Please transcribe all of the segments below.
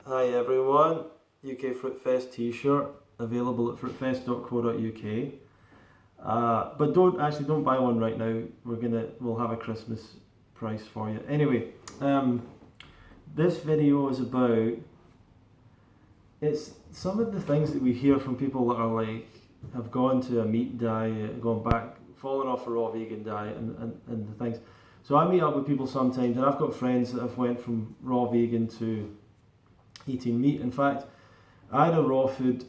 Hi everyone, UK Fruit Fest t-shirt available at fruitfest.co.uk. But don't buy one right now. We'll have a Christmas price for you. Anyway, this video is about it's some of the things that we hear from people that are like have gone to a meat diet, gone back, fallen off a raw vegan diet, and the things. So I meet up with people sometimes, and I've got friends that have went from raw vegan to eating meat. In fact, I had a raw food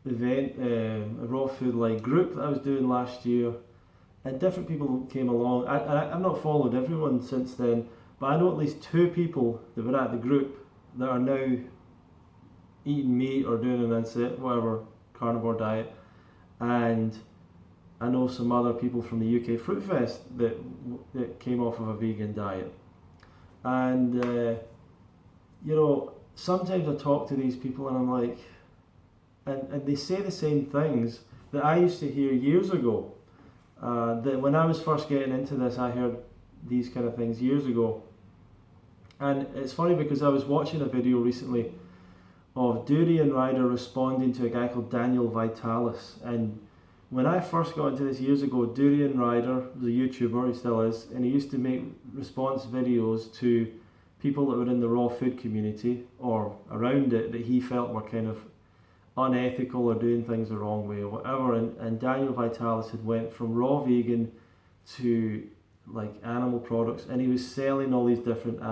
event, a raw food like group that I was doing last year, and different people came along. I've not followed everyone since then, but I know at least two people that were at the group that are now eating meat or doing an whatever carnivore diet, and I know some other people from the UK Fruit Fest that came off of a vegan diet, and sometimes I talk to these people and I'm like, and they say the same things that I used to hear years ago. That when I was first getting into this, I heard these kind of things years ago. And it's funny because I was watching a video recently of Durian Rider responding to a guy called Daniel Vitalis. And when I first got into this years ago, Durian Rider was a YouTuber, he still is, and he used to make response videos to people that were in the raw food community or around it that he felt were kind of unethical or doing things the wrong way or whatever. And Daniel Vitalis had went from raw vegan to like animal products, and he was selling all these different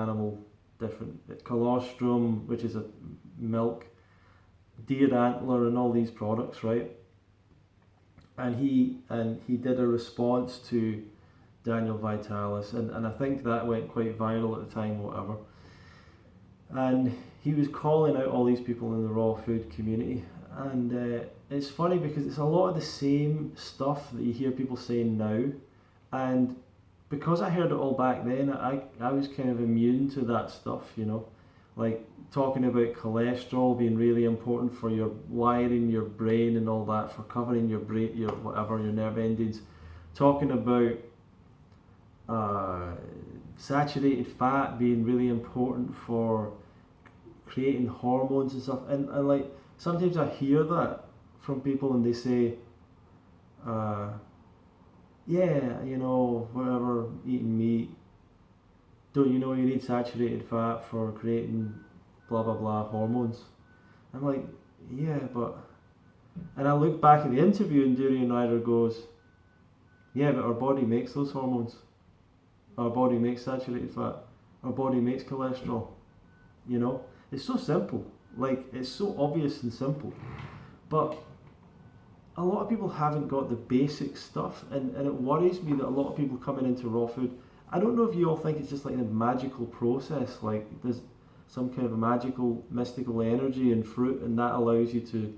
colostrum, which is a milk, deer antler, and all these products, right? And he did a response to Daniel Vitalis, and I think that went quite viral at the time, whatever. And he was calling out all these people in the raw food community, and it's funny because it's a lot of the same stuff that you hear people saying now, and because I heard it all back then, I was kind of immune to that stuff, like talking about cholesterol being really important for your wiring your brain and all that, for covering your brain, your nerve endings, talking about saturated fat being really important for creating hormones and stuff, and like sometimes I hear that from people and they say, whatever, eating meat, don't you know you need saturated fat for creating blah blah blah hormones? I'm like, yeah, but, and I look back at the interview and Durian Rider goes, yeah, but our body makes those hormones. Our body makes saturated fat. Our body makes cholesterol. It's so simple. Like, it's so obvious and simple. But a lot of people haven't got the basic stuff, and it worries me that a lot of people coming into raw food, I don't know if you all think it's just like a magical process, like there's some kind of a magical, mystical energy in fruit, and that allows you to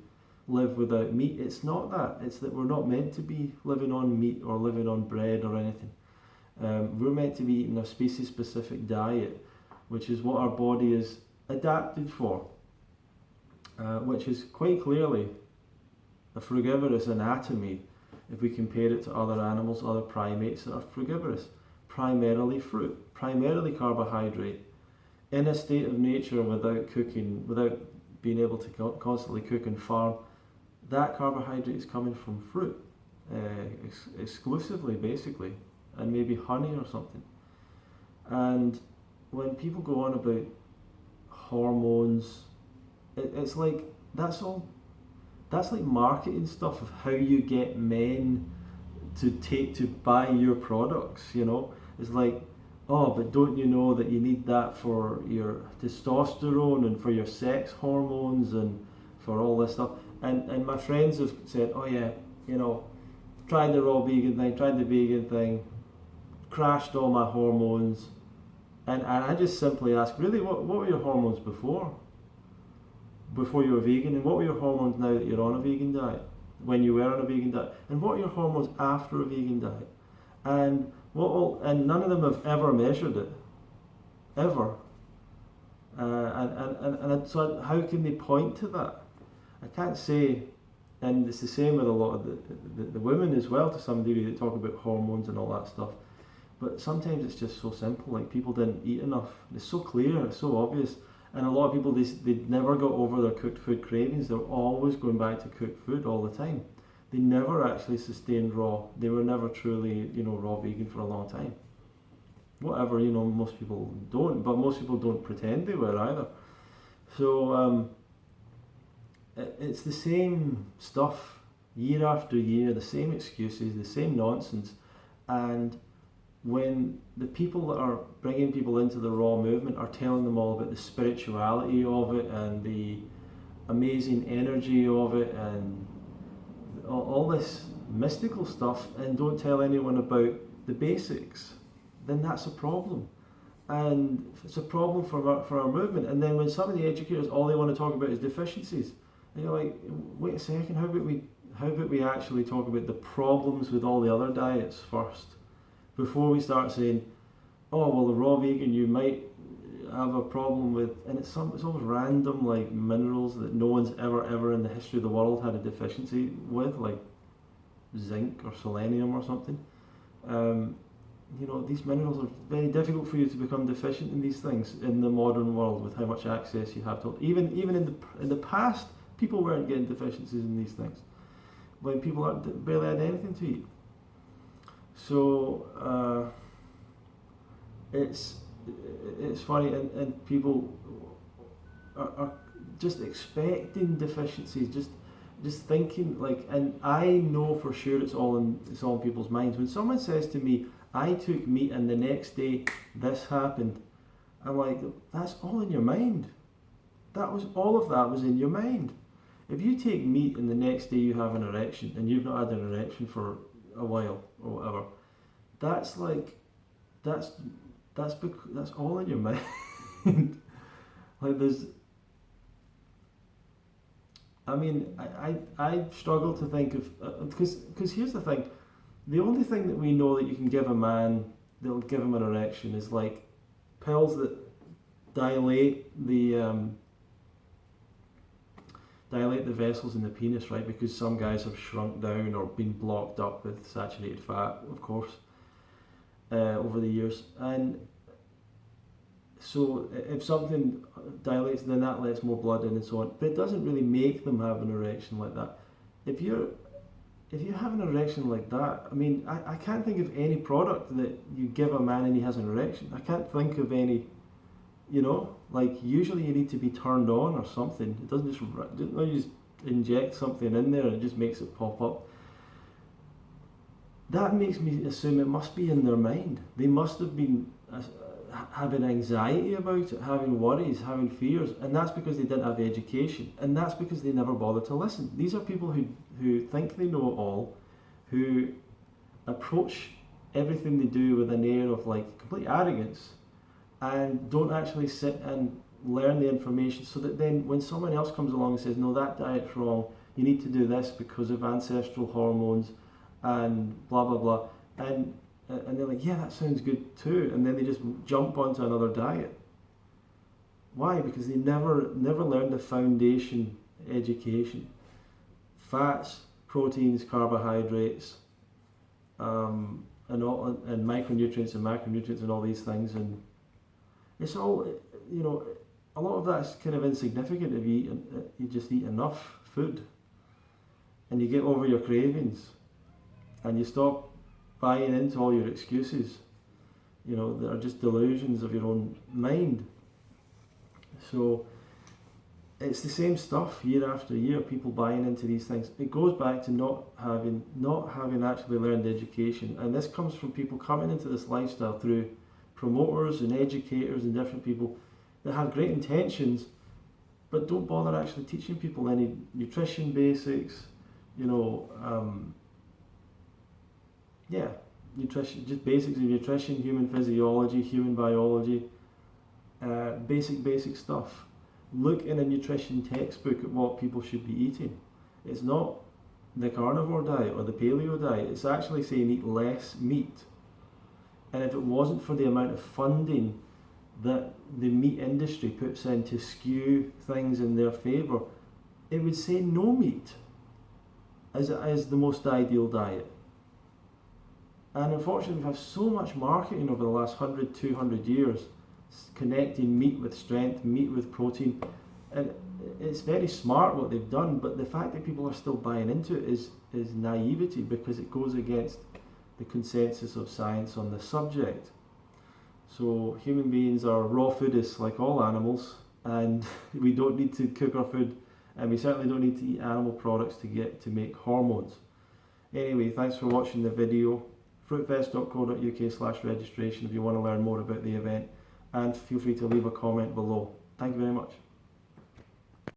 live without meat. It's not that. It's that we're not meant to be living on meat or living on bread or anything. We're meant to be eating a species-specific diet, which is what our body is adapted for, which is quite clearly a frugivorous anatomy if we compare it to other animals, other primates that are frugivorous. Primarily fruit, primarily carbohydrate, in a state of nature without cooking, without being able to constantly cook and farm. That carbohydrate is coming from fruit, exclusively, basically, and maybe honey or something. And when people go on about hormones, it's like that's like marketing stuff of how you get men to buy your products. It's like, oh, but don't you know that you need that for your testosterone and for your sex hormones and for all this stuff. And my friends have said, oh yeah, tried the raw vegan thing, tried the vegan thing, crashed all my hormones. And I just simply ask, really, what were your hormones before you were vegan, and what were your hormones now that you're on a vegan diet, when you were on a vegan diet, and what are your hormones after a vegan diet? And none of them have ever measured it, ever. So how can they point to that? I can't say. And it's the same with a lot of the women as well, to some degree, that talk about hormones and all that stuff. But sometimes it's just so simple, like people didn't eat enough. It's so clear, it's so obvious. And a lot of people, they never got over their cooked food cravings. They're always going back to cooked food all the time. They never actually sustained raw. They were never truly, raw vegan for a long time. Whatever, most people don't, but most people don't pretend they were either. So it's the same stuff year after year, the same excuses, the same nonsense. And when the people that are bringing people into the raw movement are telling them all about the spirituality of it and the amazing energy of it and all this mystical stuff, and don't tell anyone about the basics, then that's a problem. And it's a problem for our movement. And then when some of the educators, all they want to talk about is deficiencies, and you're like, wait a second, how about we actually talk about the problems with all the other diets first, before we start saying, oh well, the raw vegan, you might have a problem with, and it's always random, like minerals that no one's ever in the history of the world had a deficiency with, like zinc or selenium or something. These minerals are very difficult for you to become deficient in these things in the modern world with how much access you have to. Even in the past, people weren't getting deficiencies in these things when people barely had anything to eat. So it's funny, and people are just expecting deficiencies, just thinking like, and I know for sure it's all in people's minds. When someone says to me, I took meat and the next day this happened, I'm like, that's all in your mind. All of that was in your mind. If you take meat and the next day you have an erection and you've not had an erection for a while or whatever, that's all in your mind. Like I struggle to think of, because here's the thing, the only thing that we know that you can give a man that'll give him an erection is like pills that dilate the vessels in the penis, right? Because some guys have shrunk down or been blocked up with saturated fat, of course, over the years. And so if something dilates, then that lets more blood in and so on. But it doesn't really make them have an erection like that. If you have an erection like that, I mean, I can't think of any product that you give a man and he has an erection. I can't think of any, like usually you need to be turned on or something. It doesn't you just inject something in there and it just makes it pop up. That makes me assume it must be in their mind. They must have been having anxiety about it, having worries, having fears, and that's because they didn't have the education, and that's because they never bothered to listen. These are people who think they know it all, who approach everything they do with an air of like complete arrogance, and don't actually sit and learn the information, so that then when someone else comes along and says, no, that diet's wrong, you need to do this because of ancestral hormones and blah blah blah, and they're like, yeah, that sounds good too, and then they just jump onto another diet. Why? Because they never learned the foundation education. Fats, proteins, carbohydrates, and micronutrients and macronutrients and all these things, and it's all, a lot of that's kind of insignificant if you just eat enough food, and you get over your cravings, and you stop buying into all your excuses, that are just delusions of your own mind. So it's the same stuff year after year, people buying into these things. It goes back to not having actually learned education, and this comes from people coming into this lifestyle through promoters and educators and different people that have great intentions, but don't bother actually teaching people any nutrition basics, nutrition, just basics of nutrition, human physiology, human biology, basic stuff. Look in a nutrition textbook at what people should be eating. It's not the carnivore diet or the paleo diet. It's actually saying eat less meat. And if it wasn't for the amount of funding that the meat industry puts in to skew things in their favour, it would say no meat as the most ideal diet. And unfortunately, we have so much marketing over the last 100, 200 years connecting meat with strength, meat with protein, and it's very smart what they've done, but the fact that people are still buying into it is naivety, because it goes against the consensus of science on the subject. So human beings are raw foodists like all animals, and we don't need to cook our food, and we certainly don't need to eat animal products to make hormones. Anyway, thanks for watching the video. fruitfest.co.uk/registration if you want to learn more about the event, and feel free to leave a comment below. Thank you very much.